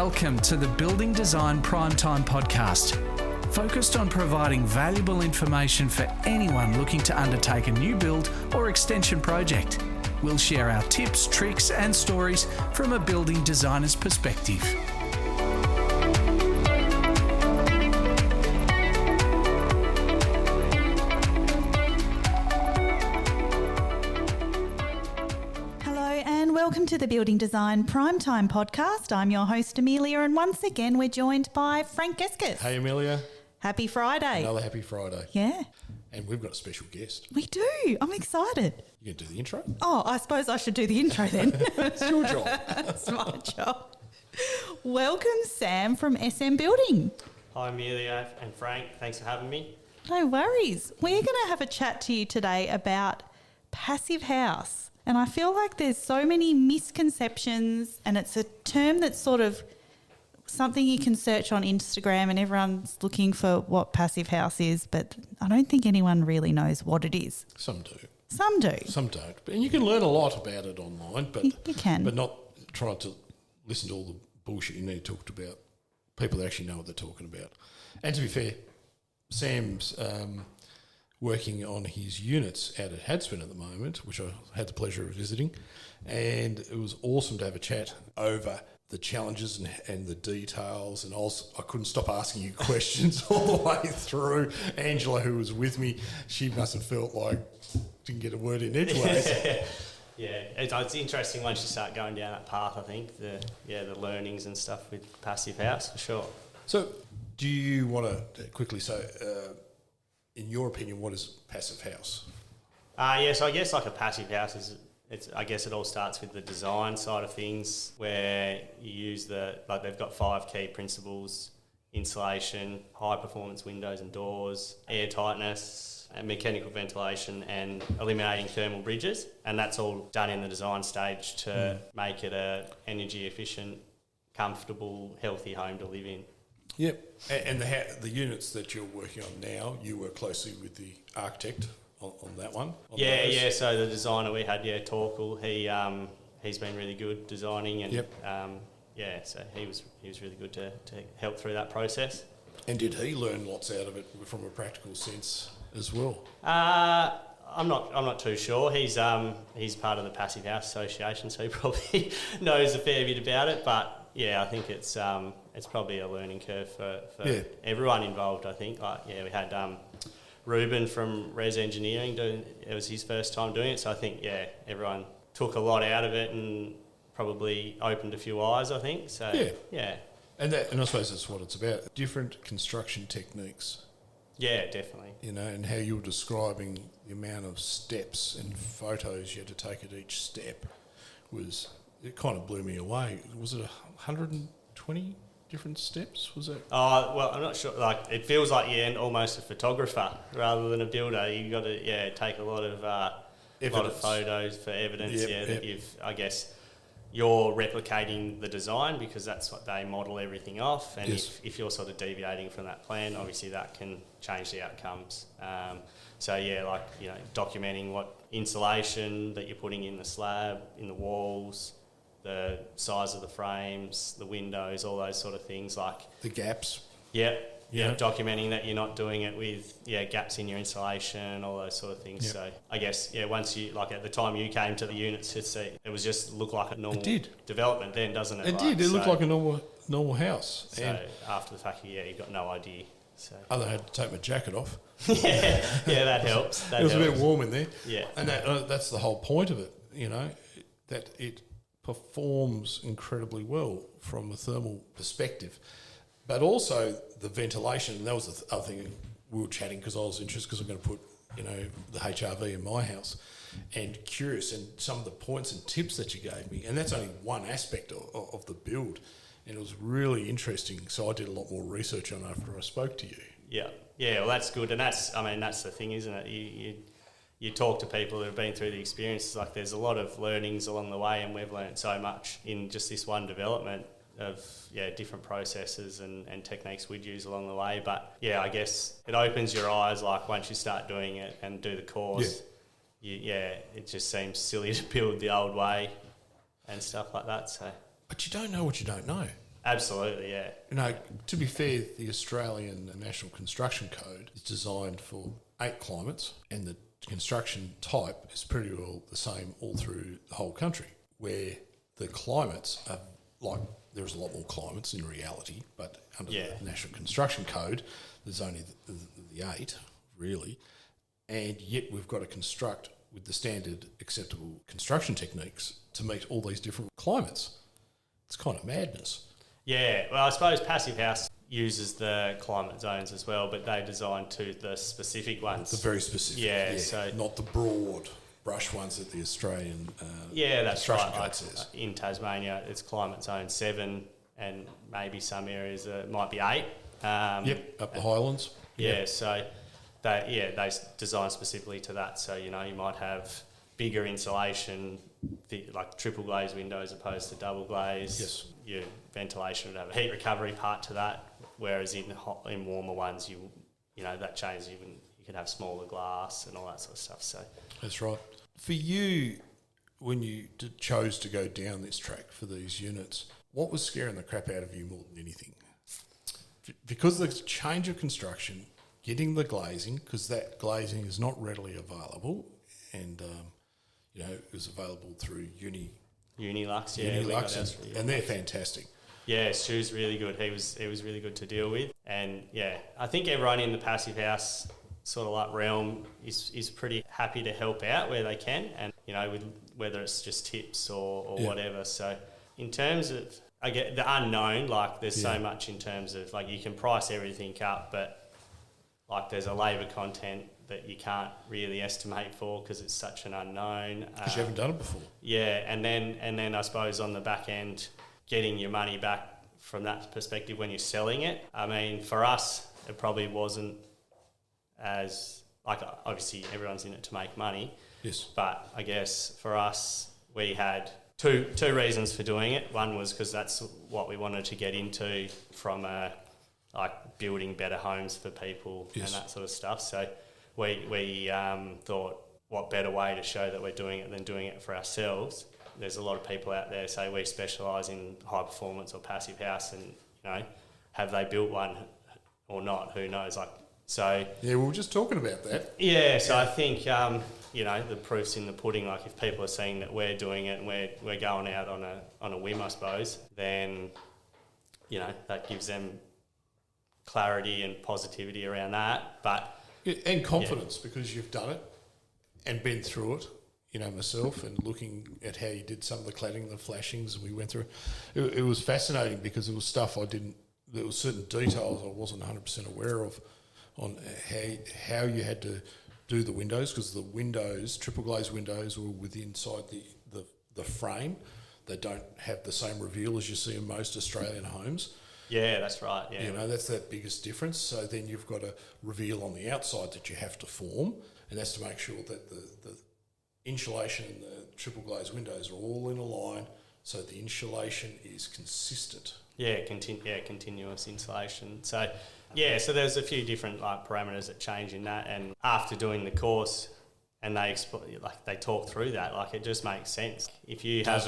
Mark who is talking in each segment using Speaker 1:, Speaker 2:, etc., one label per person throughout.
Speaker 1: Welcome to the Building Design Primetime Podcast, focused on providing valuable information for anyone looking to undertake a new build or extension project. We'll share our tips, tricks and stories from a building designer's perspective.
Speaker 2: Welcome to the Building Design Primetime Podcast. I'm your host, Amelia, and once again, we're joined by Frank Geskus.
Speaker 3: Hey, Amelia.
Speaker 2: Happy Friday.
Speaker 3: Another happy Friday.
Speaker 2: Yeah.
Speaker 3: And we've got a special guest.
Speaker 2: We do. I'm excited.
Speaker 3: You going to do the intro?
Speaker 2: Oh, I suppose I should do the intro then.
Speaker 3: It's your job.
Speaker 2: It's my job. Welcome, Sam from SM Building.
Speaker 4: Hi, Amelia and Frank. Thanks for having me.
Speaker 2: No worries. We're going to have a chat to you today about passive house. And I feel like there's so many misconceptions, and it's a term that's sort of something you can search on Instagram and everyone's looking for what passive house is, but I don't think anyone really knows what it is.
Speaker 3: Some do.
Speaker 2: Some do.
Speaker 3: Some don't. And you can learn a lot about it online, but
Speaker 2: you can.
Speaker 3: But not try to listen to all the bullshit you need to talk about people that actually know what they're talking about. And to be fair, Sam's working on his units out at Hadspen at the moment, which I had the pleasure of visiting, and it was awesome to have a chat over the challenges and the details, and I couldn't stop asking you questions all the way through. Angela, who was with me, she must have felt like didn't get a word in edgeways.
Speaker 4: Yeah, it's interesting once you start going down that path, I think, the learnings and stuff with passive house, for sure.
Speaker 3: So do you want to quickly say, in your opinion, what is passive house?
Speaker 4: So I guess like a passive house is, I guess it all starts with the design side of things, where you use they've got 5 key principles: insulation, high performance windows and doors, air tightness, and mechanical ventilation, and eliminating thermal bridges. And that's all done in the design stage to make it a energy efficient, comfortable, healthy home to live in.
Speaker 3: Yep. And the units that you're working on now, you work closely with the architect on that one?
Speaker 4: Yeah. So the designer we had, Torkel, he's been really good designing, and so he was really good to help through that process. And
Speaker 3: did he learn lots out of it from a practical sense as well?
Speaker 4: I'm not too sure. He's part of the Passive House Association, so he probably knows a fair bit about it. But yeah, I think it's probably a learning curve for everyone involved. I think we had Ruben from Res Engineering doing it. Was his first time doing it, so I think everyone took a lot out of it and probably opened a few eyes, I think. So yeah.
Speaker 3: And I suppose that's what it's about. Different construction techniques.
Speaker 4: Yeah, definitely.
Speaker 3: And how you were describing the amount of steps and photos you had to take at each step it kind of blew me away. Was it 120 different steps? Was it?
Speaker 4: Oh, well, I'm not sure. Like, it feels like you're almost a photographer rather than a builder. You've got to take a lot of photos for evidence. That I guess you're replicating the design because that's what they model everything off. And if you're sort of deviating from that plan, obviously that can change the outcomes. Documenting what insulation that you're putting in the slab, in the walls, the size of the frames, the windows, all those sort of things, like
Speaker 3: the gaps.
Speaker 4: Yeah. Documenting that you're not doing it with gaps in your insulation, all those sort of things. Yep. So I guess once you at the time you came to the units to see, it was just looked like a normal development then, doesn't it?
Speaker 3: It did. It looked like a normal house.
Speaker 4: So after the fact, you've got no idea. So
Speaker 3: I had to take my jacket off.
Speaker 4: that helps.
Speaker 3: It was a bit warm in there.
Speaker 4: Yeah,
Speaker 3: and that's the whole point of it. That it performs incredibly well from a thermal perspective, but also the ventilation. And that was the other thing we were chatting because I was interested because I'm going to put the HRV in my house, and curious and some of the points and tips that you gave me, and that's only one aspect of the build, and it was really interesting. So I did a lot more research on it after I spoke to you. Yeah. Well,
Speaker 4: that's good, and that's the thing, isn't it? You talk to people that have been through the experiences, like there's a lot of learnings along the way, and we've learned so much in just this one development of different processes and techniques we'd use along the way. But I guess it opens your eyes, like once you start doing it and do the course, it just seems silly to build the old way and stuff like that. So,
Speaker 3: but you don't know what you don't know.
Speaker 4: Absolutely, yeah.
Speaker 3: To be fair, the Australian National Construction Code is designed for 8 climates, and the construction type is pretty well the same all through the whole country, where the climates are like, there's a lot more climates in reality, but under the National Construction Code, there's only the 8, really, and yet we've got to construct with the standard acceptable construction techniques to meet all these different climates. It's kind of madness.
Speaker 4: Yeah, well, I suppose Passive House uses the climate zones as well, but they designed to the specific ones.
Speaker 3: The very specific,
Speaker 4: yeah. So
Speaker 3: not the broad brush ones that the Australian
Speaker 4: that's
Speaker 3: construction
Speaker 4: right.
Speaker 3: code says.
Speaker 4: In Tasmania, it's climate zone 7, and maybe some areas might be 8.
Speaker 3: Up the Highlands.
Speaker 4: Yeah, so they design specifically to that. So, you might have bigger insulation, like triple glaze windows opposed to double glaze.
Speaker 3: Yes.
Speaker 4: Your ventilation would have a heat recovery part to that, whereas in warmer ones, that changes. You can have smaller glass and all that sort of stuff. So
Speaker 3: That's right. For you, when you chose to go down this track for these units, what was scaring the crap out of you more than anything? Because the change of construction, getting the glazing, because that glazing is not readily available, and it was available through
Speaker 4: Unilux,
Speaker 3: and they're fantastic.
Speaker 4: Yeah, Stu's really good. He was really good to deal with, and I think everyone in the Passive House sort of like realm is pretty happy to help out where they can, and with whether it's just tips or whatever. So in terms of I get the unknown, like there's so much in terms of like you can price everything up, but like there's a labour content that you can't really estimate for because it's such an unknown.
Speaker 3: Because you haven't done it before.
Speaker 4: Yeah, and then I suppose on the back end, getting your money back from that perspective when you're selling it. I mean, for us, it probably wasn't as like obviously everyone's in it to make money.
Speaker 3: Yes.
Speaker 4: But I guess for us, we had two reasons for doing it. One was because that's what we wanted to get into from like building better homes for people and that sort of stuff. So we thought, what better way to show that we're doing it than doing it for ourselves? There's a lot of people out there say we specialise in high performance or passive house, and have they built one or not? Who knows? So
Speaker 3: we were just talking about that.
Speaker 4: Yeah, so I think the proof's in the pudding. Like if people are seeing that we're doing it and we're going out on a whim, I suppose, then that gives them clarity and positivity around that. But
Speaker 3: and confidence because you've done it and been through it. Myself and looking at how you did some of the cladding, the flashings, and we went through it. It was fascinating because it was stuff there was certain details I wasn't 100% aware of on how you had to do the windows, because the windows, triple glazed windows, were inside the frame. They don't have the same reveal as you see in most Australian homes.
Speaker 4: Yeah, that's right. Yeah,
Speaker 3: that's that biggest difference. So then you've got a reveal on the outside that you have to form, and that's to make sure that the insulation and the triple glazed windows are all in a line, so the insulation is consistent.
Speaker 4: Yeah, continuous insulation. So so there's a few different parameters that change in that, and after doing the course, and they talk through that, it just makes sense. If you have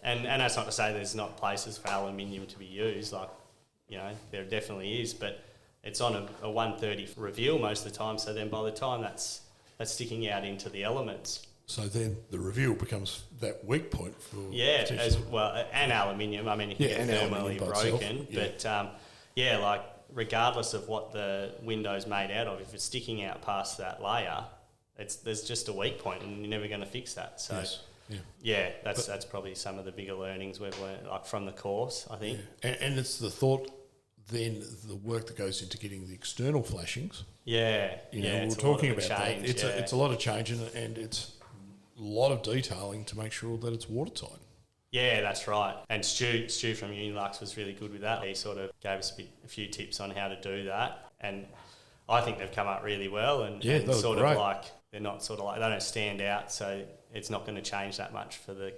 Speaker 4: and that's not to say there's not places for aluminium to be used, there definitely is, but it's on a 130 reveal most of the time. So then by the time that's sticking out into the elements. So
Speaker 3: then the reveal becomes that weak point for...
Speaker 4: Yeah, as well, and aluminium. I mean, it can get thermally broken, but regardless of what the window's made out of, if it's sticking out past that layer, there's just a weak point and you're never going to fix that. So, that's probably some of the bigger learnings we've learned from the course, I think.
Speaker 3: Yeah. And it's the thought... Then the work that goes into getting the external flashings.
Speaker 4: Yeah,
Speaker 3: we're talking about that. It's a lot of change and it's a lot of detailing to make sure that it's watertight.
Speaker 4: Yeah, that's right. And Stu from Unilux was really good with that. He sort of gave us a few tips on how to do that, and I think they've come up really well. And sort of they're not sort of they don't stand out, so it's not going to change that much for the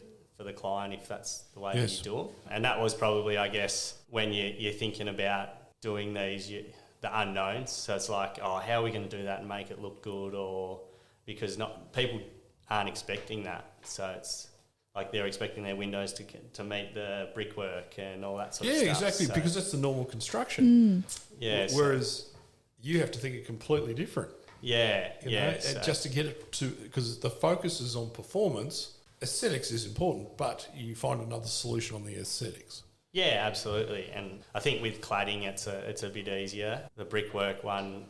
Speaker 4: client if that's the way that you do it. And that was probably, I guess, when you're thinking about doing these, the unknowns. So it's how are we going to do that and make it look good? Or because people aren't expecting that. So
Speaker 3: Yeah.
Speaker 4: they're expecting their windows to meet the brickwork and all that sort of
Speaker 3: Yeah,
Speaker 4: stuff.
Speaker 3: exactly,
Speaker 4: So,
Speaker 3: because that's the normal construction.
Speaker 4: yeah.
Speaker 3: Whereas you have to think it completely different.
Speaker 4: Yeah,
Speaker 3: You know, just to get it to, because the focus is on performance. Aesthetics is important, but you find another solution on the aesthetics.
Speaker 4: Yeah, absolutely. And I think with cladding, it's a bit easier. The brickwork one,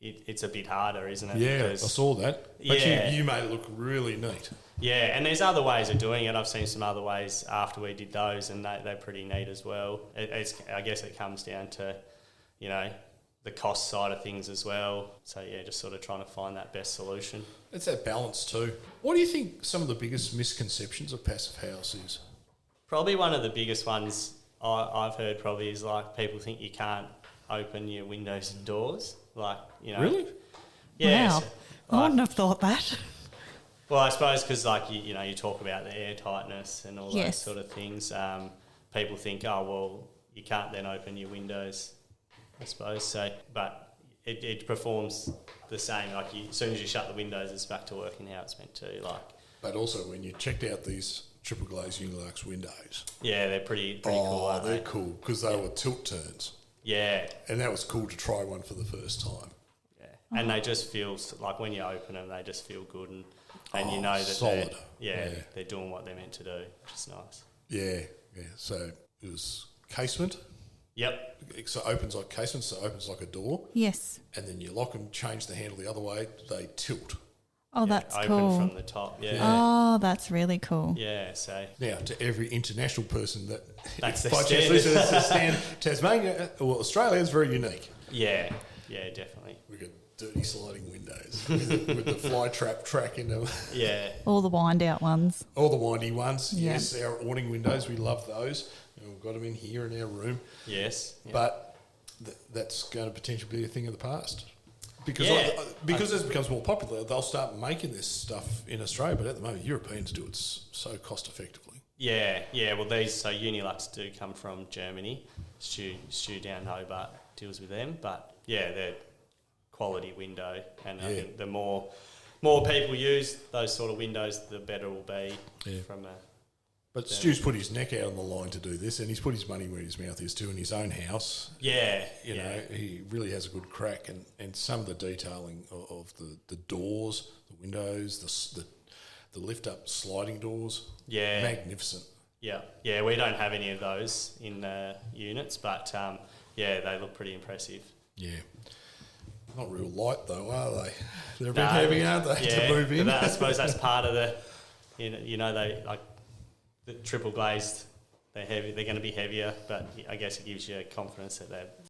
Speaker 4: it's a bit harder, isn't it?
Speaker 3: Yeah,
Speaker 4: Because,
Speaker 3: I saw that. But
Speaker 4: Yeah.
Speaker 3: you made it look really neat.
Speaker 4: Yeah, and there's other ways of doing it. I've seen some other ways after we did those, and they're pretty neat as well. I guess it comes down to, the cost side of things as well. So, yeah, just sort of trying to find that best solution.
Speaker 3: It's that balance too. What do you think some of the biggest misconceptions of passive house is?
Speaker 4: Probably one of the biggest ones I've heard probably is people think you can't open your windows and doors.
Speaker 3: Really?
Speaker 4: Yeah.
Speaker 2: Wow.
Speaker 4: so,
Speaker 2: I wouldn't have thought that.
Speaker 4: Well, I suppose because you talk about the air tightness and all those
Speaker 2: Yes.
Speaker 4: sort of things. People think, oh well, you can't then open your windows, I suppose. So, but it performs the same. As soon as you shut the windows, it's back to working how it's meant to.
Speaker 3: But also when you checked out these triple glazed Unilux windows,
Speaker 4: Yeah, they're pretty cool, aren't
Speaker 3: they're
Speaker 4: they?
Speaker 3: cool because they were tilt turns,
Speaker 4: Yeah,
Speaker 3: and that was cool to try one for the first time.
Speaker 4: yeah, and they just feel like when you open them, they just feel good, and you know that
Speaker 3: solid.
Speaker 4: they're doing what they're meant to do, which is nice.
Speaker 3: Yeah. So it was casement.
Speaker 4: Yep.
Speaker 3: So it opens like casement, so it opens like a door,
Speaker 2: Yes.
Speaker 3: and then you lock them, change the handle the other way, they tilt.
Speaker 2: Oh, that's
Speaker 4: open
Speaker 2: cool.
Speaker 4: from the top. Yeah.
Speaker 2: Oh, that's really cool.
Speaker 4: Yeah. So
Speaker 3: Now, to every international person
Speaker 4: That's
Speaker 3: if
Speaker 4: their
Speaker 3: by chance
Speaker 4: standard.
Speaker 3: listens to stand, Tasmania, well, Australia is very unique.
Speaker 4: yeah, definitely.
Speaker 3: We've got dirty sliding windows with the fly trap track in them.
Speaker 4: Yeah.
Speaker 2: All the wind out ones.
Speaker 3: All the windy ones,
Speaker 2: Yeah.
Speaker 3: yes, our awning windows, we love those. And we've got them in here in our room.
Speaker 4: Yes. Yeah.
Speaker 3: But that's going to potentially be a thing of the past. Because
Speaker 4: Yeah.
Speaker 3: as it becomes more popular, they'll start making this stuff in Australia. But at the moment, Europeans do it so cost effectively.
Speaker 4: Yeah. Well, so Unilux do come from Germany. Stu down Hobart deals with them, but yeah, they're quality window, and I think the more people use those sort of windows, the better it will be from a.
Speaker 3: But Stu's put his neck out on the line to do this, and he's put his money where his mouth is too in his own house.
Speaker 4: Yeah.
Speaker 3: You know, he really has a good crack, and some of the detailing of the doors, the windows, the lift up sliding doors, magnificent.
Speaker 4: Yeah. We don't have any of those in the units, but they look pretty impressive.
Speaker 3: Yeah. Not real light though, are they? They're a bit heavy, aren't they, to move in?
Speaker 4: I suppose that's part of the, they like the triple glazed. They're heavy. They're going to be heavier, but I guess it gives you confidence that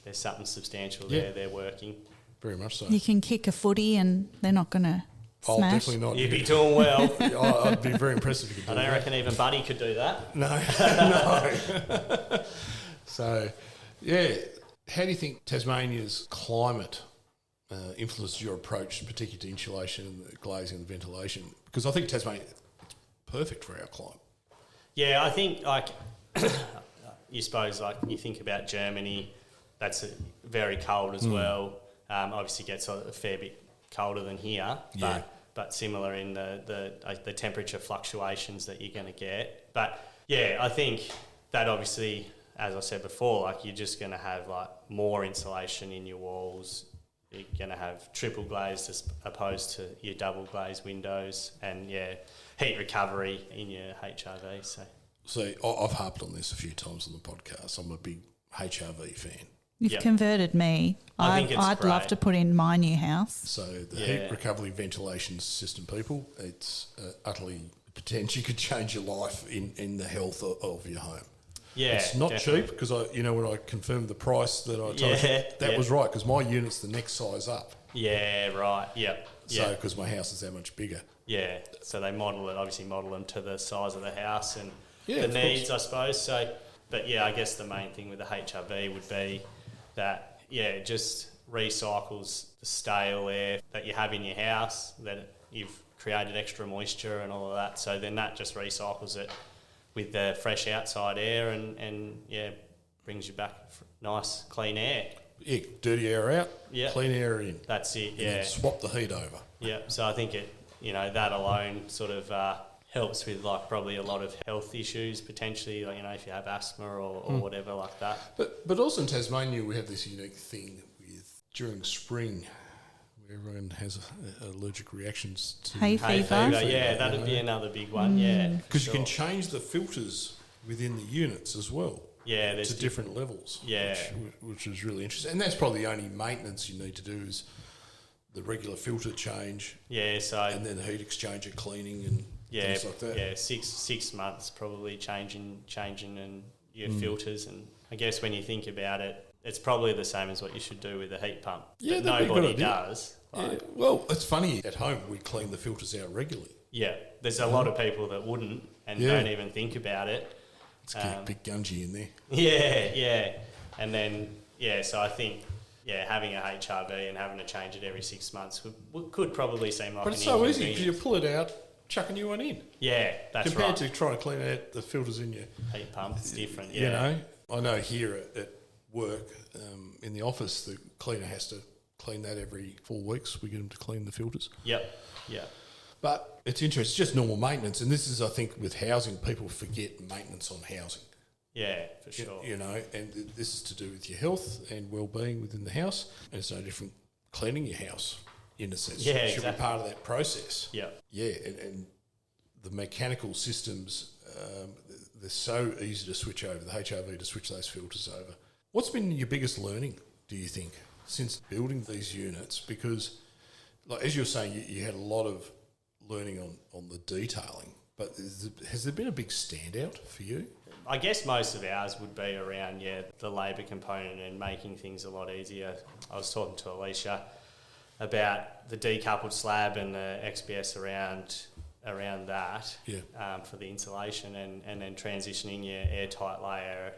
Speaker 4: there's something substantial there. They're working.
Speaker 3: Very much so.
Speaker 2: You can kick a footy and they're not going to
Speaker 3: Oh,
Speaker 2: smash.
Speaker 3: definitely not.
Speaker 4: You'd be doing well.
Speaker 3: I'd be very impressed if you could do
Speaker 4: I don't
Speaker 3: that.
Speaker 4: reckon even Buddy could do that.
Speaker 3: No. So, how do you think Tasmania's climate influences your approach, particularly to insulation and the glazing and the ventilation? Because I think Tasmania is perfect for our climate.
Speaker 4: Yeah, I think you suppose you think about Germany, that's very cold as well. Obviously gets a fair bit colder than here, but similar in the temperature fluctuations that you're going to get. But yeah, I think that obviously, as I said before, you're just going to have more insulation in your walls. You're going to have triple glazed as opposed to your double glazed windows, and heat recovery in your HRV.
Speaker 3: So I've harped on this a few times on the podcast. I'm a big HRV fan.
Speaker 2: You've converted me.
Speaker 4: I think
Speaker 2: I'd love to put in my new house.
Speaker 3: So the heat recovery ventilation system, people, it's utterly potential. You could change your life in the health of your home.
Speaker 4: Yeah,
Speaker 3: it's not
Speaker 4: definitely.
Speaker 3: cheap because when I confirmed the price that I told you, that was right because my unit's the next size up.
Speaker 4: Yeah, right. Yep.
Speaker 3: So because my house is that much bigger.
Speaker 4: Yeah. So they model them to the size of the house and
Speaker 3: Yeah,
Speaker 4: the
Speaker 3: of
Speaker 4: needs, I suppose. So, but I guess the main thing with the HRV would be that it just recycles the stale air that you have in your house, that you've created extra moisture and all of that. So then that just recycles it with the fresh outside air and brings you back nice clean air.
Speaker 3: Yeah, dirty air out, clean air in.
Speaker 4: That's it.
Speaker 3: And then swap the heat over.
Speaker 4: Yeah. So I think that alone sort of helps with like probably a lot of health issues potentially, like, you know, if you have asthma or whatever like that.
Speaker 3: But also in Tasmania we have this unique thing with during spring where everyone has allergic reactions to
Speaker 2: Hay fever.
Speaker 4: Yeah, that'd be another big one. Yeah,
Speaker 3: because you can change the filters within the units as well.
Speaker 4: Yeah, there's
Speaker 3: to different levels.
Speaker 4: Yeah,
Speaker 3: which is really interesting, and that's probably the only maintenance you need to do is the regular filter change.
Speaker 4: Yeah, so
Speaker 3: and then the heat exchanger cleaning and things like that.
Speaker 4: Yeah, 6 months probably changing and your filters, and I guess when you think about it, it's probably the same as what you should do with a heat pump.
Speaker 3: Yeah,
Speaker 4: but nobody does.
Speaker 3: Yeah. Well, it's funny, at home we clean the filters out regularly.
Speaker 4: Yeah, there's a lot of people that wouldn't and don't even think about it.
Speaker 3: It's a bit gungy in there.
Speaker 4: Yeah. And then, so I think, having a HRV and having to change it every 6 months could probably seem like
Speaker 3: but it's so easy because you pull it out, chuck a new one in.
Speaker 4: Yeah, that's
Speaker 3: Compared
Speaker 4: right.
Speaker 3: to trying to clean out the filters in your
Speaker 4: heat pump, it's different,
Speaker 3: You know, I know here at work, in the office, the cleaner has to clean that every 4 weeks. We get them to clean the filters.
Speaker 4: Yep.
Speaker 3: But it's interesting. It's just normal maintenance. And this is, I think, with housing, people forget maintenance on housing.
Speaker 4: Yeah, for sure.
Speaker 3: You know, and this is to do with your health and well-being within the house. And it's no different cleaning your house, in a sense.
Speaker 4: Yeah,
Speaker 3: it should
Speaker 4: exactly.
Speaker 3: be part of that process.
Speaker 4: Yeah.
Speaker 3: Yeah, and the mechanical systems, they're so easy to switch over, the HRV to switch those filters over. What's been your biggest learning, do you think, since building these units? Because, like as you were saying, you had a lot of learning on the detailing, but has there been a big standout for you?
Speaker 4: I guess most of ours would be around, the labour component and making things a lot easier. I was talking to Alicia about the decoupled slab and the XPS around that for the insulation and then transitioning your airtight layer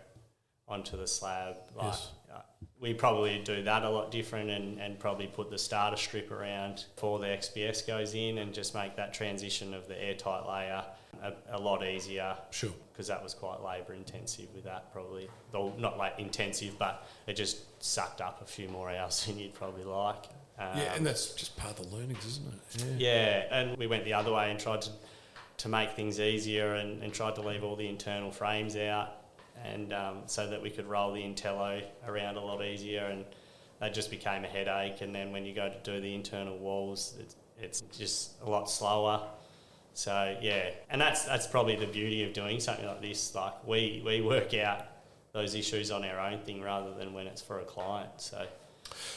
Speaker 4: onto the slab. We probably do that a lot different and probably put the starter strip around before the XPS goes in and just make that transition of the airtight layer a lot easier.
Speaker 3: Sure.
Speaker 4: Because that was quite labour intensive with that probably. Well, not like intensive, but it just sucked up a few more hours than you'd probably like.
Speaker 3: And that's just part of the learnings, isn't it?
Speaker 4: Yeah, and we went the other way and tried to make things easier and tried to leave all the internal frames out and so that we could roll the Intello around a lot easier, and that just became a headache. And then when you go to do the internal walls, it's just a lot slower. So, and that's probably the beauty of doing something like this. Like we work out those issues on our own thing rather than when it's for a client. So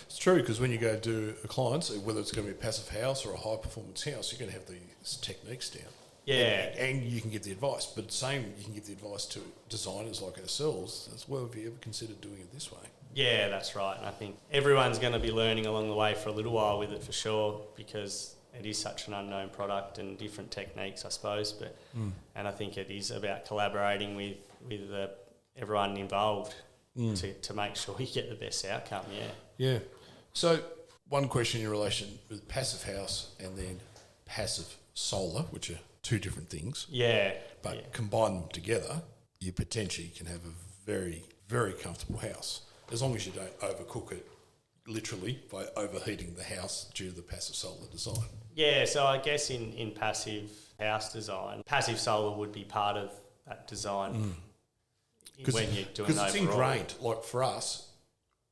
Speaker 3: it's true, because when you go do a client, so whether it's going to be a passive house or a high performance house, you're going to have these techniques down.
Speaker 4: Yeah.
Speaker 3: And you can give the advice, but you can give the advice to designers like ourselves as well. Have you ever considered doing it this way?
Speaker 4: Yeah, that's right. And I think everyone's going to be learning along the way for a little while with it for sure, because it is such an unknown product and different techniques, I suppose. But and I think it is about collaborating with everyone involved to make sure you get the best outcome.
Speaker 3: Yeah. So one question in relation with passive house and then passive solar, which are two different things.
Speaker 4: Yeah.
Speaker 3: But combine them together, you potentially can have a very, very comfortable house, as long as you don't overcook it literally by overheating the house due to the passive solar design.
Speaker 4: Yeah, so I guess in passive house design, passive solar would be part of that design when you're doing overall.
Speaker 3: Because it's ingrained, like for us,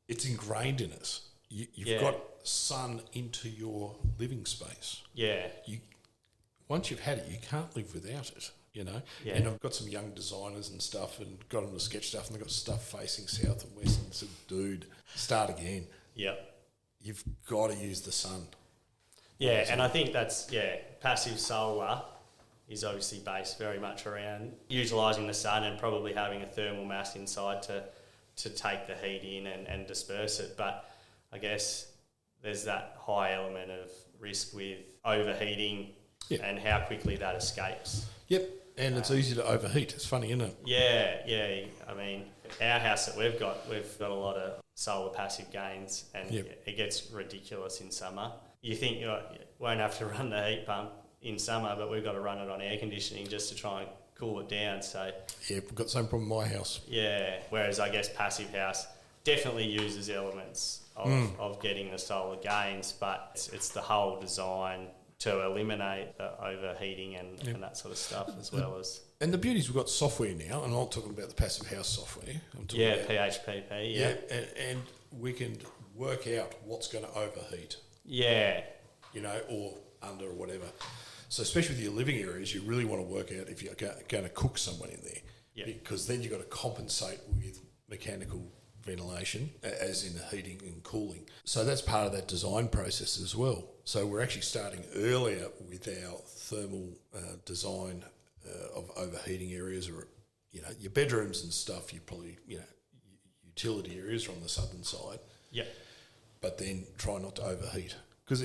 Speaker 3: it's ingrained in us. You've got sun into your living space.
Speaker 4: Yeah.
Speaker 3: Once you've had it, you can't live without it, you know.
Speaker 4: Yeah.
Speaker 3: And I've got some young designers and stuff and got them to sketch stuff, and they've got stuff facing south and west, and I said, dude, start again.
Speaker 4: Yep.
Speaker 3: You've got to use the sun.
Speaker 4: Yeah, and I think that's, passive solar is obviously based very much around utilising the sun and probably having a thermal mass inside to take the heat in and disperse it. But I guess there's that high element of risk with overheating and how quickly that escapes.
Speaker 3: Yep, and it's easy to overheat. It's funny, isn't it?
Speaker 4: Yeah. I mean, our house that we've got a lot of solar passive gains, and it gets ridiculous in summer. You think you won't have to run the heat pump in summer, but we've got to run it on air conditioning just to try and cool it down. So
Speaker 3: we've got the same problem in my house.
Speaker 4: Yeah, whereas I guess passive house definitely uses elements of getting the solar gains, but it's the whole design to eliminate the overheating and that sort of stuff, as well as...
Speaker 3: And the beauty is we've got software now, and I'm not talking about the passive house software. I'm talking about
Speaker 4: PHPP,
Speaker 3: and we can work out what's going to overheat.
Speaker 4: Yeah.
Speaker 3: Or under or whatever. So especially with your living areas, you really want to work out if you're going to cook someone in there.
Speaker 4: Yeah.
Speaker 3: Because then you've got to compensate with mechanical ventilation, as in the heating and cooling. So that's part of that design process as well. So we're actually starting earlier with our thermal design of overheating areas, or your bedrooms and stuff. You probably utility areas are on the southern side.
Speaker 4: Yeah.
Speaker 3: But then try not to overheat, because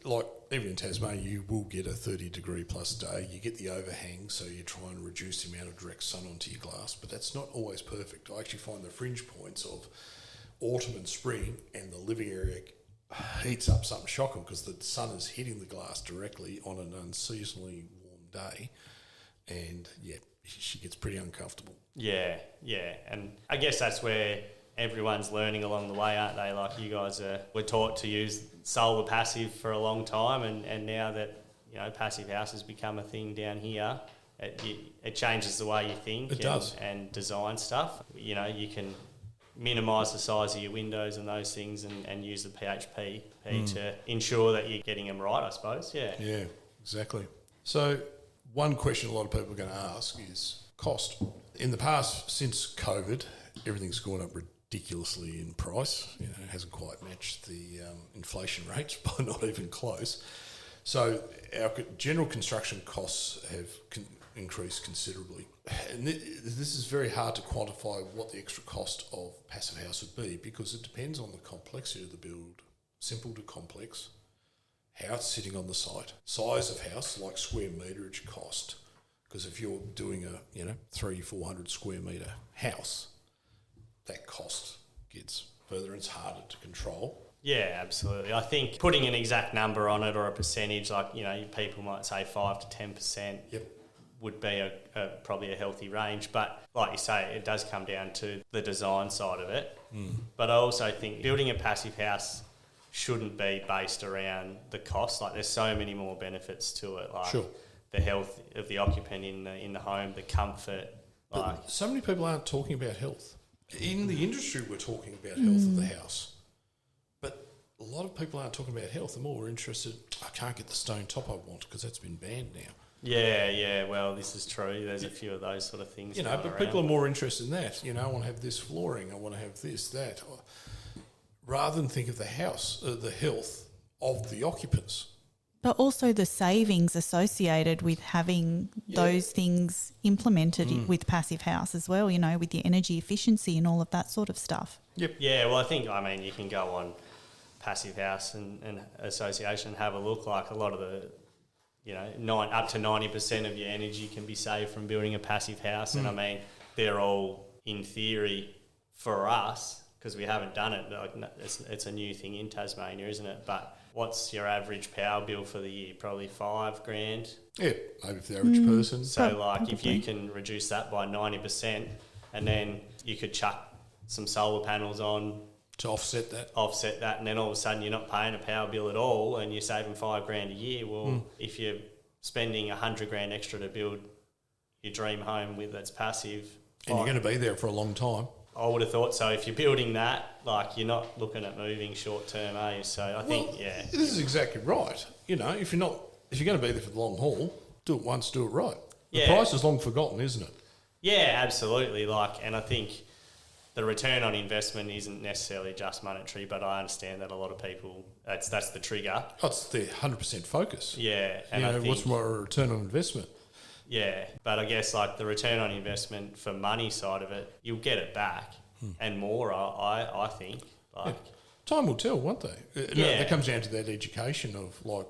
Speaker 3: like even in Tasmania, you will get a 30-degree plus day. You get the overhang, so you try and reduce the amount of direct sun onto your glass, but that's not always perfect. I actually find the fringe points of autumn and spring, and the living area heats up something shocking because the sun is hitting the glass directly on an unseasonably warm day, and she gets pretty uncomfortable.
Speaker 4: Yeah, and I guess that's where everyone's learning along the way, aren't they? Like you guys were taught to use solar passive for a long time, and now that passive house has become a thing down here, it changes the way you think.
Speaker 3: It does.
Speaker 4: And design stuff. You can minimise the size of your windows and those things, and use the PHP to ensure that you're getting them right, I suppose. Yeah,
Speaker 3: exactly. So one question a lot of people are going to ask is cost. In the past, since COVID, everything's gone up ridiculously in price. It hasn't quite matched the inflation rates, but not even close. So our general construction costs have increased considerably. And this is very hard to quantify what the extra cost of passive house would be, because it depends on the complexity of the build, simple to complex, how it's sitting on the site, size of house, like square meterage cost. Because if you're doing a 300-400 square metre house, that cost gets further and it's harder to control.
Speaker 4: Yeah, absolutely. I think putting an exact number on it, or a percentage, like, people might say 5 to 10%, would be probably a healthy range. But like you say, it does come down to the design side of it. But I also think building a passive house shouldn't be based around the cost. Like, there's so many more benefits to it, like the health of the occupant in the home, the comfort.
Speaker 3: But so many people aren't talking about health. In the industry, we're talking about health of the house. But a lot of people aren't talking about health. They're more interested, I can't get the stone top I want because that's been banned now.
Speaker 4: Yeah, well, this is true. There's a few of those sort of things.
Speaker 3: But
Speaker 4: around.
Speaker 3: People are more interested in that. I want to have this flooring, I want to have this, that, rather than think of the house, the health of the occupants.
Speaker 2: But also the savings associated with having those things implemented with passive house as well, with your energy efficiency and all of that sort of stuff.
Speaker 3: Yep.
Speaker 4: Yeah, well, I think, you can go on Passive House and Association and have a look. Like, a lot of the, up to 90% of your energy can be saved from building a passive house. And they're all, in theory, for us, because we haven't done it. Like, it's a new thing in Tasmania, isn't it? But what's your average power bill for the year? Probably $5,000.
Speaker 3: Yeah, maybe for the average person.
Speaker 4: So, if you can reduce that by 90%, and then you could chuck some solar panels on
Speaker 3: to offset that,
Speaker 4: and then all of a sudden you're not paying a power bill at all, and you're saving $5,000 a year. Well, if you're spending $100,000 extra to build your dream home that's passive,
Speaker 3: and you're going to be there for a long time.
Speaker 4: I would have thought so. If you're building that, you're not looking at moving short term, are you? So I think,
Speaker 3: this is exactly right. If you're going to be there for the long haul, do it once, do it right. The price is long forgotten, isn't it?
Speaker 4: Yeah, absolutely. And I think the return on investment isn't necessarily just monetary, but I understand that a lot of people, that's the trigger.
Speaker 3: Oh, it's the 100% focus.
Speaker 4: Yeah. And I think,
Speaker 3: what's my return on investment?
Speaker 4: Yeah, but I guess the return on investment for money side of it, you'll get it back and more, I think.
Speaker 3: Time will tell, won't they? That comes down to that education of wow,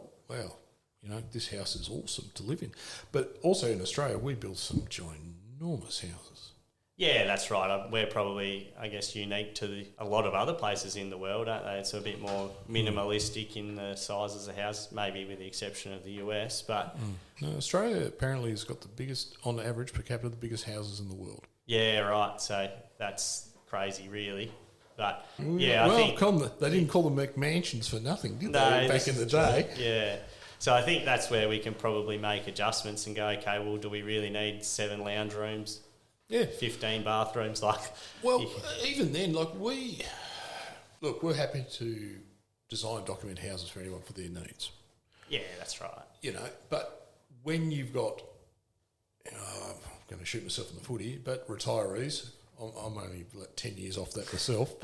Speaker 3: this house is awesome to live in. But also in Australia, we build some ginormous houses.
Speaker 4: Yeah, that's right. We're probably, I guess, unique to a lot of other places in the world, aren't they? It's a bit more minimalistic in the sizes of houses, maybe with the exception of the US. But
Speaker 3: no, Australia apparently has got the biggest, on average per capita, the biggest houses in the world.
Speaker 4: Yeah, right. So that's crazy, really. But
Speaker 3: I think they didn't call them McMansions for nothing, did they? Back in the day.
Speaker 4: Yeah. So I think that's where we can probably make adjustments and go, okay, well, do we really need 7 lounge rooms?
Speaker 3: Yeah.
Speaker 4: 15 bathrooms?
Speaker 3: Well, even then, we're happy to design and document houses for anyone for their needs.
Speaker 4: Yeah, that's right.
Speaker 3: But when you've got, I'm going to shoot myself in the foot here, but retirees, I'm only 10 years off that myself,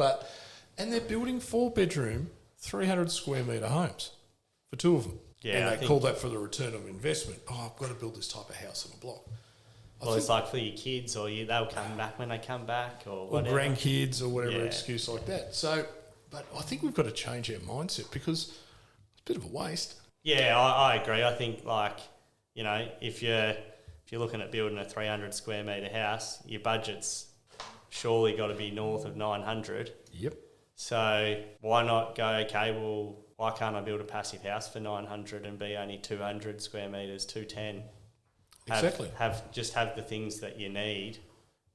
Speaker 3: and they're building 4-bedroom, 300 square metre homes for 2 of them.
Speaker 4: Yeah,
Speaker 3: and they call that for the return of investment. Oh, I've got to build this type of house in a block.
Speaker 4: Well, it's like for your kids, or they'll come back when they come back, or whatever.
Speaker 3: Or grandkids, or whatever excuse like that. So, but I think we've got to change our mindset because it's a bit of a waste.
Speaker 4: Yeah, I agree. I think if you're looking at building a 300 square metre house, your budget's surely got to be north of 900.
Speaker 3: Yep. So
Speaker 4: why not go, okay, well, why can't I build a passive house for 900 and be only 200 square metres, 210?
Speaker 3: Exactly.
Speaker 4: Have the things that you need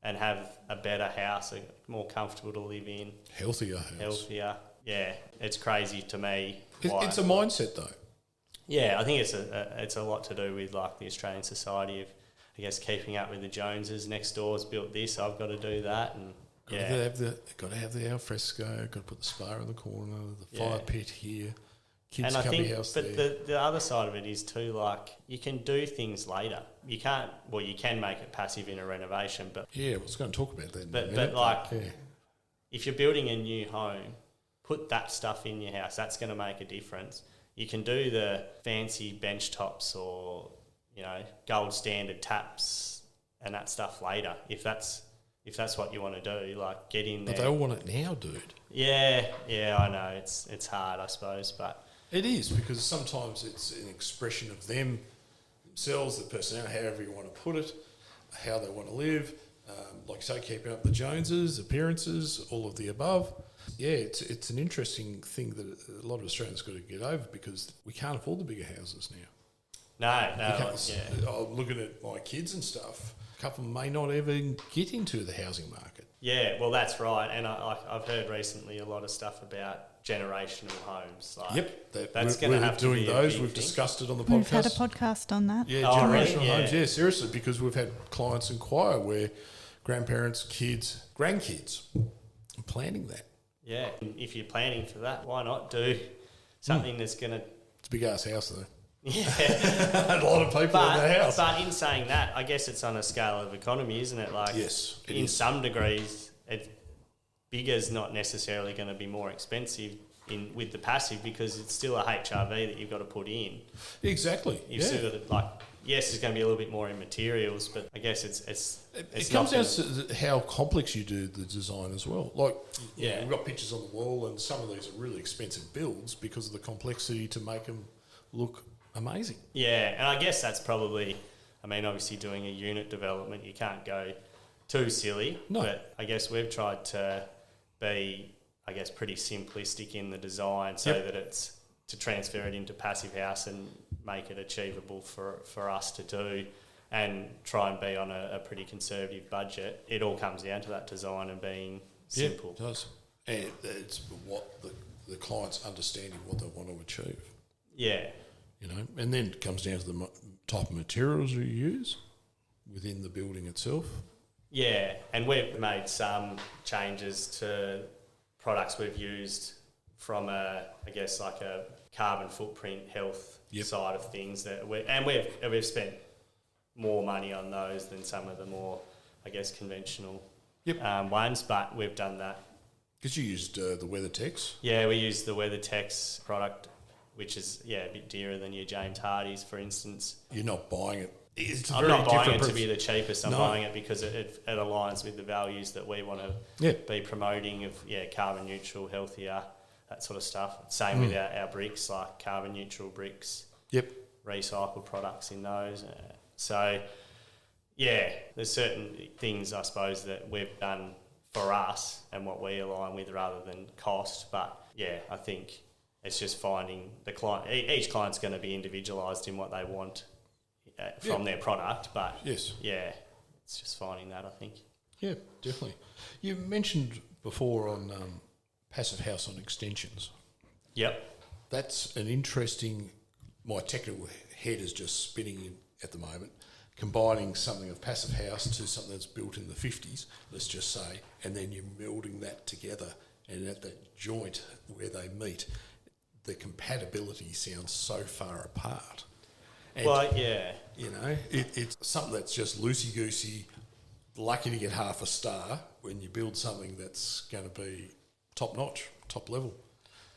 Speaker 4: and have a better house, more comfortable to live in.
Speaker 3: Healthier house.
Speaker 4: Healthier. Yeah, it's crazy to me.
Speaker 3: It's a mindset though.
Speaker 4: Yeah, I think it's a lot to do with the Australian society of, I guess, keeping up with the Joneses. Next door's built this, I've got to do that, and
Speaker 3: got to have the alfresco. Got to put the spa in the corner, the fire pit here, kids'
Speaker 4: and
Speaker 3: cubby house there.
Speaker 4: But the other side of it is too, you can do things later. You can't. Well, you can make it passive in a renovation, but
Speaker 3: I was going to talk about that.
Speaker 4: If you're building a new home, put that stuff in your house. That's going to make a difference. You can do the fancy bench tops or gold standard taps and that stuff later if that's what you want to do. Get in there.
Speaker 3: But they all want it now, dude.
Speaker 4: Yeah, I know. It's hard, I suppose, but
Speaker 3: it is because sometimes it's an expression of themselves, the personality, however you want to put it, how they want to live. Like you say, keeping up the Joneses, appearances, all of the above. Yeah, it's an interesting thing that a lot of Australians got to get over because we can't afford the bigger houses now.
Speaker 4: No.
Speaker 3: I'm looking at my kids and stuff. A couple may not even get into the housing market.
Speaker 4: Yeah, well, that's right. And I've heard recently a lot of stuff about generational homes. That's going to have to be those.
Speaker 3: We've discussed it on the podcast.
Speaker 2: We've had a podcast on that.
Speaker 3: Yeah, generational homes. Yeah, seriously, because we've had clients inquire where grandparents, kids, grandkids are planning that.
Speaker 4: Yeah, and if you're planning for that, why not do something that's going to...
Speaker 3: It's a big-ass house, though.
Speaker 4: Yeah.
Speaker 3: A lot of people in the house.
Speaker 4: But in saying that, I guess it's on a scale of economy, isn't it?
Speaker 3: Yes, it
Speaker 4: in
Speaker 3: is.
Speaker 4: some degrees, bigger's not necessarily going to be more expensive with the passive because it's still a HRV that you've got to put in.
Speaker 3: Exactly.
Speaker 4: You've still got to, yes, it's going to be a little bit more in materials, but I guess
Speaker 3: it comes down to how complex you do the design as well. We've got pictures on the wall, and some of these are really expensive builds because of the complexity to make them look amazing.
Speaker 4: Yeah, and I guess that's probably, obviously doing a unit development, you can't go too silly. No. But I guess we've tried to be, pretty simplistic in the design so that it's to transfer it into passive house and make it achievable for us to do and try and be on a pretty conservative budget. It all comes down to that design and being simple.
Speaker 3: Yeah, it does. And it's what the client's understanding what they want to achieve.
Speaker 4: Yeah.
Speaker 3: And then it comes down to the type of materials you use within the building itself.
Speaker 4: Yeah, and we've made some changes to products we've used from a carbon footprint health side of things we've spent more money on those than some of the more conventional ones, but we've done that.
Speaker 3: Because you used the WeatherTex.
Speaker 4: Yeah, we used the WeatherTex product, which is a bit dearer than your James Hardie's, for instance.
Speaker 3: You're not buying it.
Speaker 4: I'm not buying it to be the cheapest. I'm buying it because it aligns with the values that we want to be promoting of carbon neutral, healthier, that sort of stuff. Same with our bricks, like carbon neutral bricks.
Speaker 3: Yep.
Speaker 4: Recycled products in those. There's certain things I suppose that we've done for us and what we align with rather than cost. But I think it's just finding the client. Each client's going to be individualised in what they want from their product, but it's just finding that, I think.
Speaker 3: Yeah, definitely. You mentioned before on passive house on extensions.
Speaker 4: Yep.
Speaker 3: That's an interesting my technical head is just spinning at the moment, combining something of passive house to something that's built in the 50s, let's just say, and then you're melding that together, and at that joint where they meet, the compatibility sounds so far apart. And, you know, it's something that's just loosey-goosey, lucky to get half a star when you build something that's going to be top-notch, top-level,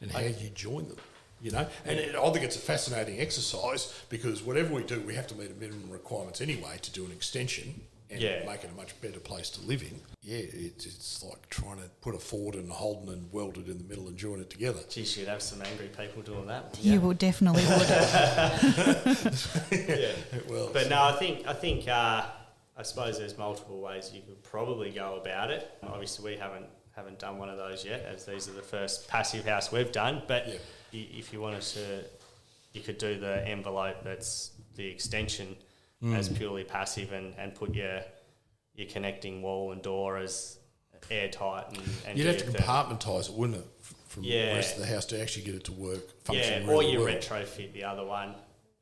Speaker 3: and how you join them, you know. And I think it's a fascinating exercise because whatever we do, we have to meet a minimum requirements anyway to do an extension and make it a much better place to live in. Yeah, it's like trying to put a Ford and a Holden and weld it in the middle and join it together.
Speaker 4: Geez, you'd have some angry people doing that.
Speaker 2: You will definitely would.
Speaker 3: Well,
Speaker 4: but no, I suppose there's multiple ways you could probably go about it. Obviously, we haven't done one of those yet, as these are the first passive house we've done. But if you wanted to, you could do the envelope that's the extension as purely passive and put your connecting wall and door as airtight. And
Speaker 3: you'd have to compartmentise it, wouldn't it, from the rest of the house to actually get it to work, function really
Speaker 4: or you
Speaker 3: well.
Speaker 4: retrofit the other one,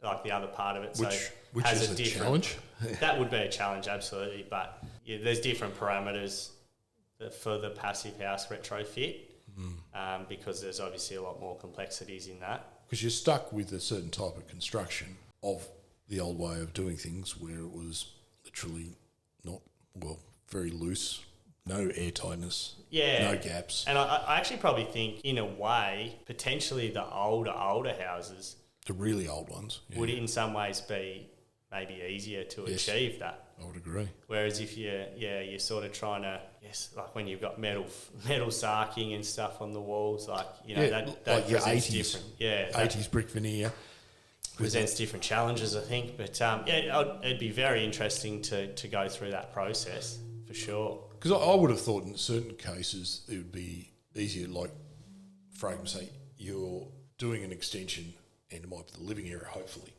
Speaker 4: like the other part of it.
Speaker 3: Which
Speaker 4: has
Speaker 3: is a challenge.
Speaker 4: That would be a challenge, absolutely. But there's different parameters for the passive house retrofit because there's obviously a lot more complexities in that.
Speaker 3: Because you're stuck with a certain type of construction of the old way of doing things where it was literally very loose, no airtightness, no gaps.
Speaker 4: And I actually probably think, in a way, potentially the older houses,
Speaker 3: the really old ones,
Speaker 4: would in some ways be maybe easier to achieve that.
Speaker 3: I would agree.
Speaker 4: Whereas if you're sort of trying to, like when you've got metal sarking and stuff on the walls, like, you know, that
Speaker 3: like your
Speaker 4: presents
Speaker 3: 80s,
Speaker 4: different.
Speaker 3: 80s brick veneer.
Speaker 4: Presents different challenges, I think. But it'd be very interesting to go through that process for sure.
Speaker 3: Because I would have thought in certain cases it would be easier, like, for argument's sake, you're doing an extension and it might be the living area, hopefully.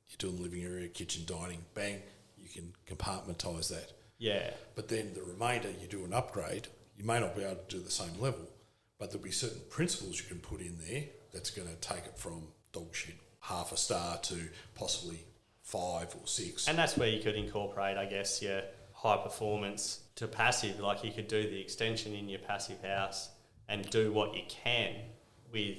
Speaker 3: You're doing the living area, kitchen, dining, bang, you can compartmentise that.
Speaker 4: Yeah.
Speaker 3: But then the remainder, you do an upgrade, you may not be able to do the same level, but there'll be certain principles you can put in there that's going to take it from dog shit, half a star, to possibly 5 or 6.
Speaker 4: And that's where you could incorporate, I guess, your high performance to passive. Like, you could do the extension in your passive house and do what you can with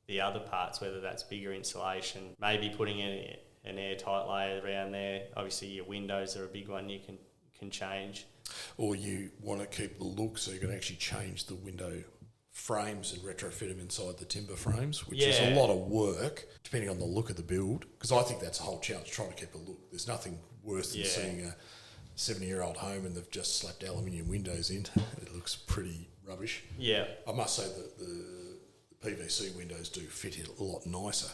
Speaker 4: the other parts, whether that's bigger insulation, maybe putting in an airtight layer around there. Obviously, your windows are a big one you can change.
Speaker 3: Or you want to keep the look, so you can actually change the window frames and retrofit them inside the timber frames, which is a lot of work, depending on the look of the build. Because I think that's a whole challenge, trying to keep the look. There's nothing worse than seeing a 70-year-old home and they've just slapped aluminium windows in. It looks pretty rubbish. Yeah. I must say that the PVC windows do fit it a lot nicer.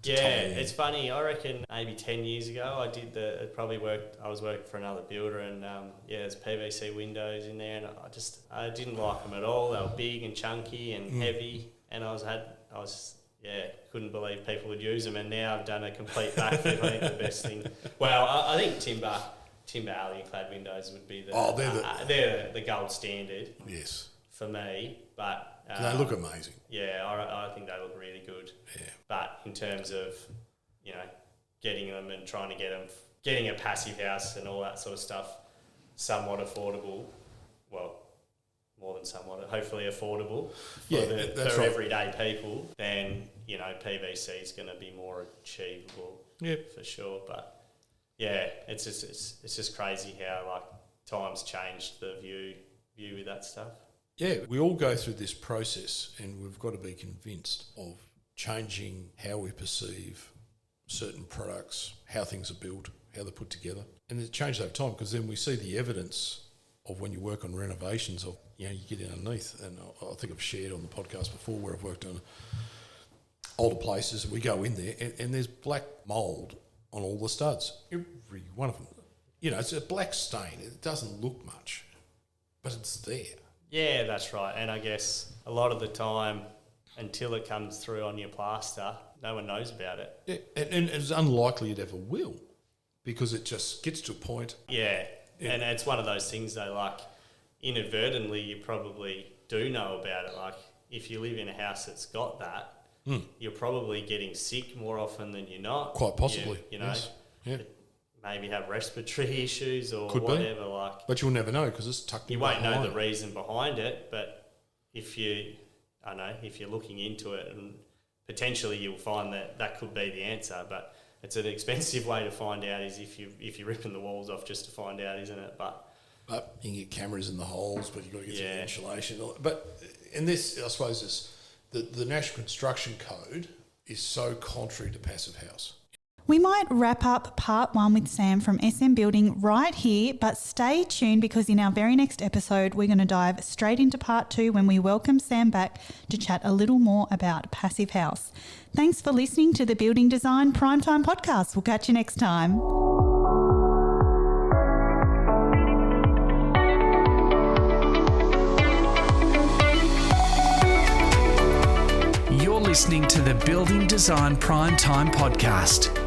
Speaker 3: It's funny. I reckon maybe 10 years ago I was working for another builder and there's PVC windows in there and I didn't like them at all. They were big and chunky and heavy, and I couldn't believe people would use them, and now I've done a complete backflip. I think the best thing. Well, I think timber allium clad windows would be they're the gold standard. Yes. For me, but they look amazing. Yeah, I think they look really good. Yeah. But in terms of, you know, getting them and trying to getting a passive house and all that sort of stuff somewhat affordable, well, more than somewhat, hopefully affordable for everyday people, then, you know, PVC is going to be more achievable for sure. But yeah, it's just crazy how, like, times changed the view with that stuff. Yeah, we all go through this process and we've got to be convinced of changing how we perceive certain products, how things are built, how they're put together. And it changes over time, because then we see the evidence of when you work on renovations of, you know, you get underneath. And I think I've shared on the podcast before where I've worked on older places and we go in there and there's black mould on all the studs, every one of them. You know, it's a black stain. It doesn't look much, but it's there. Yeah, that's right. And I guess a lot of the time, until it comes through on your plaster, no one knows about it. Yeah, and it's unlikely it ever will, because it just gets to a point. Yeah, and it's one of those things though, like, inadvertently you probably do know about it. Like, if you live in a house that's got that,
Speaker 4: you're probably getting sick more often than you're not.
Speaker 3: Quite possibly.
Speaker 4: You know,
Speaker 3: yes. Yeah.
Speaker 4: maybe have respiratory issues or
Speaker 3: Could be.
Speaker 4: whatever. Like,
Speaker 3: But you'll never know because it's tucked in.
Speaker 4: you won't know
Speaker 3: behind.
Speaker 4: the reason behind it, but if you're looking into it, and potentially you'll find that could be the answer. But it's an expensive way to find out is if you're ripping the walls off just to find out, isn't it? But
Speaker 3: you can get cameras in the holes, but you've got to get some
Speaker 4: Yeah.
Speaker 3: insulation. But in this, I suppose, the National Construction Code is so contrary to passive house.
Speaker 2: We might wrap up part 1 with Sam from SM Building right here, but stay tuned because in our very next episode, we're going to dive straight into part 2 when we welcome Sam back to chat a little more about passive house. Thanks for listening to the Building Design Primetime Podcast. We'll catch you next time.
Speaker 1: You're listening to the Building Design Primetime Podcast.